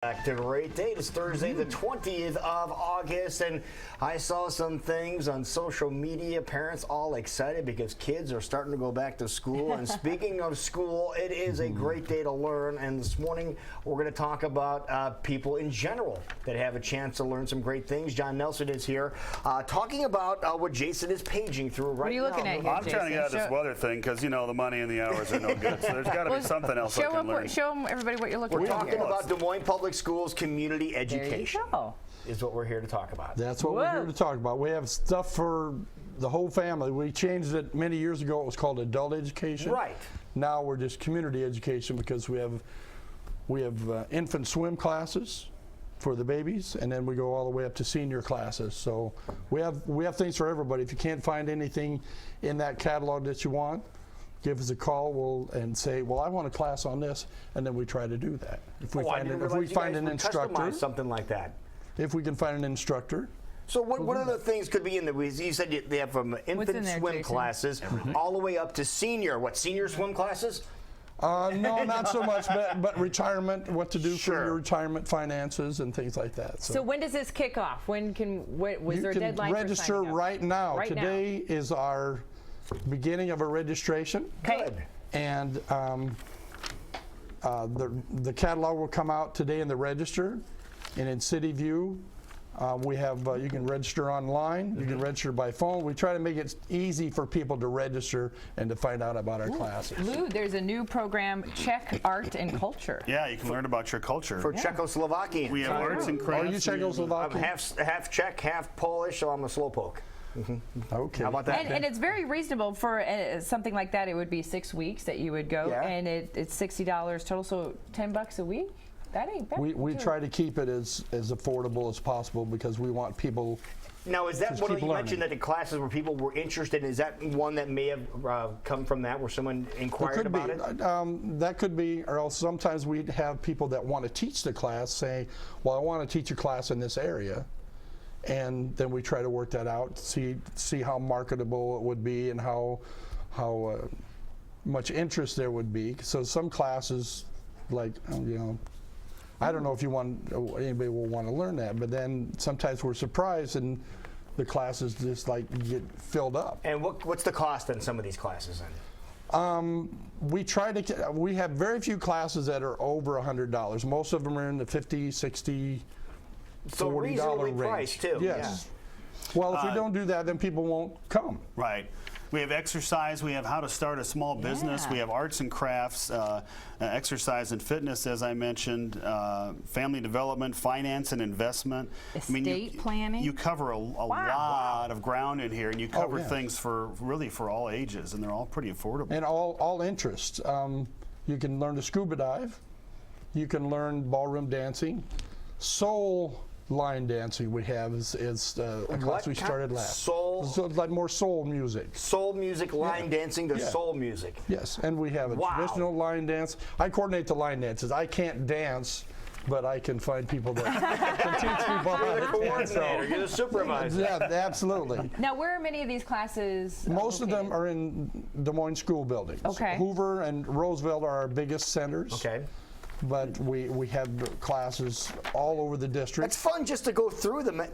Back to a great date. It's Thursday, the 20th of August, and I saw some things on social media. Parents all excited because kids are starting to go back to school. And speaking of school, it is a great day to learn. And this morning, we're going to talk about people in general that have a chance to learn some great things. John Nelson is here talking about what Jason is paging through right now. What are you looking at here, I'm trying to get out of this weather thing because, you know, the money and the hours are no good. So there's got to be something else I can learn. Show them, everybody, what you're looking at. We're talking about Des Moines Public Schools community education. There you go. Is what we're here to talk about. That's what we're here to talk about. We have stuff for the whole family. We changed it many years ago. It was called adult education. Right. Now we're just community education because we have infant swim classes for the babies, and then we go all the way up to senior classes. So we have things for everybody. If you can't find anything in that catalog that you want, give us a call and say, well, I want a class on this, and then we try to do that. If we find an instructor, something like that. If we can find an instructor. So what other things could be in the? You said they have from infant swim classes all the way up to senior. Senior swim classes? No, not so much, but retirement, what to do for your retirement finances and things like that. So when does this kick off? Was there a deadline for signing up? You can register right now. Today is our beginning of a registration. Okay. Good. And the catalog will come out today in the register, and in City View we have you can register online, you can register by phone. We try to make it easy for people to register and to find out about our classes. Lou, there's a new program, Czech Art and Culture. Yeah, you can learn about your culture. For Czechoslovakian. We have arts and crafts. Are you Czechoslovakian? I'm half Czech, half Polish, so I'm a slowpoke. Okay. How about that? And it's very reasonable for something like that. It would be 6 weeks that you would go, and it's $60 total, so $10 a week. That ain't bad. We try to keep it as affordable as possible because we want people. Now, is that one you mentioned that the classes where people were interested? Is that one that may have come from that, where someone inquired about it? That could be, or else sometimes we have people that want to teach the class say, well, I want to teach a class in this area. And then we try to work that out, see how marketable it would be and how much interest there would be. So some classes, like, you know, I don't know if anybody will want to learn that, but then sometimes we're surprised and the classes just like get filled up. And what's the cost on some of these classes then? We have very few classes that are over $100. Most of them are in the $50, $60, so $40 reasonably range. Priced too. Yes. Yeah. Well, if we don't do that, then people won't come. Right. We have exercise. We have how to start a small business. We have arts and crafts, exercise and fitness, as I mentioned, family development, finance and investment. Estate planning. You cover a lot of ground in here, and you cover things for all ages, and they're all pretty affordable. And all interests. You can learn to scuba dive. You can learn ballroom dancing. Soul line dancing we have is a class we started last. Soul? So it's like more soul music. Soul music, line dancing to soul music. Yes, and we have a traditional line dance. I coordinate the line dances. I can't dance, but I can find people that can teach people how to dance. You're the coordinator, you're the supervisor. Yeah, absolutely. Now, where are many of these classes Most of them are in Des Moines school buildings. Okay. Hoover and Roosevelt are our biggest centers. Okay. But we have classes all over the district. It's fun just to go through the book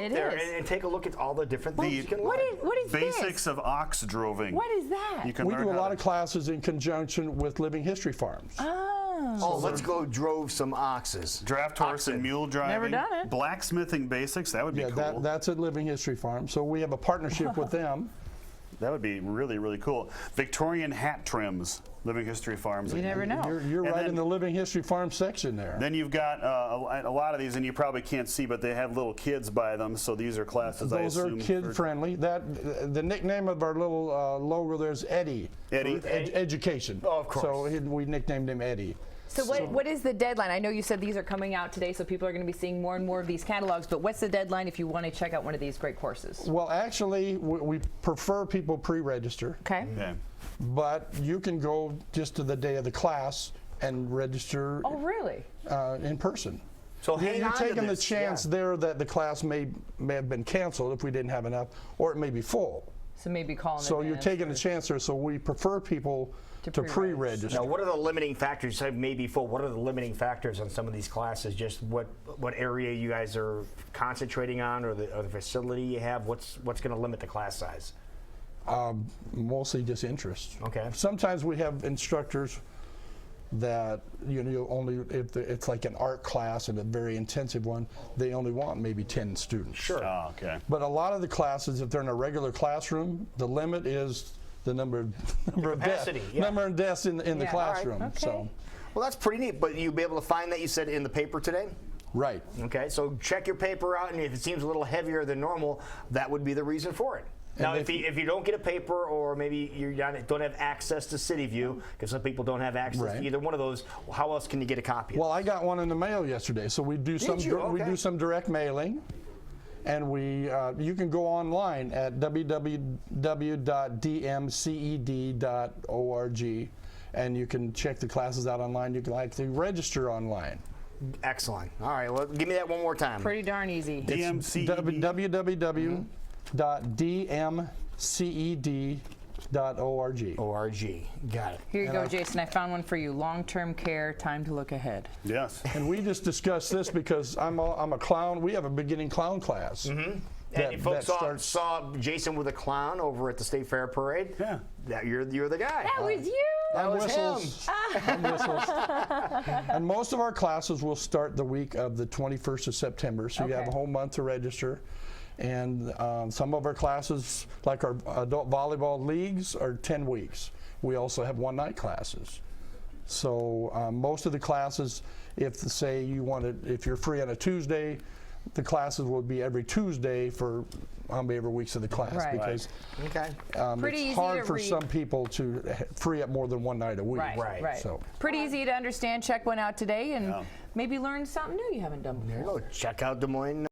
it there is. and take a look at all the different things you can learn. What is Basics of ox droving. What is that? You can We learn do a lot of classes in conjunction with living history farms. Oh, let's go drove some oxes. Draft horse and mule driving. Never done it. Blacksmithing basics. That would be cool. That's at Living History Farm. So we have a partnership with them. That would be really, really cool. Victorian hat trims, Living History Farms. You never know. You're right in the Living History Farm section there. Then you've got a lot of these, and you probably can't see, but they have little kids by them, so these are classes, I assume. Those are kid-friendly. The nickname of our little logo there is Eddie. Eddie? Education. Oh, of course. So we nicknamed him Eddie. So what is the deadline? I know you said these are coming out today, so people are going to be seeing more and more of these catalogs, but what's the deadline if you want to check out one of these great courses? Well, actually, we prefer people pre-register. Okay. But you can go just to the day of the class and register really? In person. So you're taking the chance there that the class may have been canceled if we didn't have enough, or it may be full. So maybe call in So you're advance taking or- a chance there. So we prefer people To to pre-reg. pre-register. Now, what are the limiting factors? You said maybe full. What are the limiting factors on some of these classes? Just what area you guys are concentrating on, or the facility you have? What's going to limit the class size? Mostly just interest. Okay. Sometimes we have instructors that you only if it's like an art class and a very intensive one, they only want maybe 10 students. Sure. Oh, okay. But a lot of the classes, if they're in a regular classroom, the limit is the number of capacity, desks, yeah. number of desks in the Yeah. All right, classroom. okay. So Well, that's pretty neat. But you'll be able to find that, you said, in the paper today? right. Okay, so check your paper out, and if it seems a little heavier than normal, that would be the reason for it. Now, if you don't get a paper, or maybe you don't have access to City View, because some people don't have access Right. to either one of those, how else can you get a copy of Well, I got one in the mail yesterday, so we do some you? we Okay. do some direct mailing, and you can go online at www.dmced.org, and you can check the classes out online. You can actually register online. it? Excellent. All right, well, give me that one more time. Pretty darn easy. DMC. www.dmced.org. ORG. Got it. Here you go, Jason. I found one for you. Long-term care, time to look ahead. Yes. And we just discussed this because I'm a clown. We have a beginning clown class. And that- if folks that saw Jason with a clown over at the State Fair Parade, Yeah. that you're the guy. That was you. That And was whistles. And whistles. And most of our classes will start the week of the 21st of September, so you have a Okay. whole month to register. And some of our classes, like our adult volleyball leagues, are 10 weeks. We also have one-night classes. So most of the classes, if if you're free on a Tuesday, the classes will be every Tuesday for how many ever weeks of the class, Right. because Okay. Pretty easy it's hard to for read. some people to free up more than one night a week. Right, right. So Pretty easy to understand. Check one out today and Yeah. maybe learn something new you haven't done before. There you go. Check out Des Moines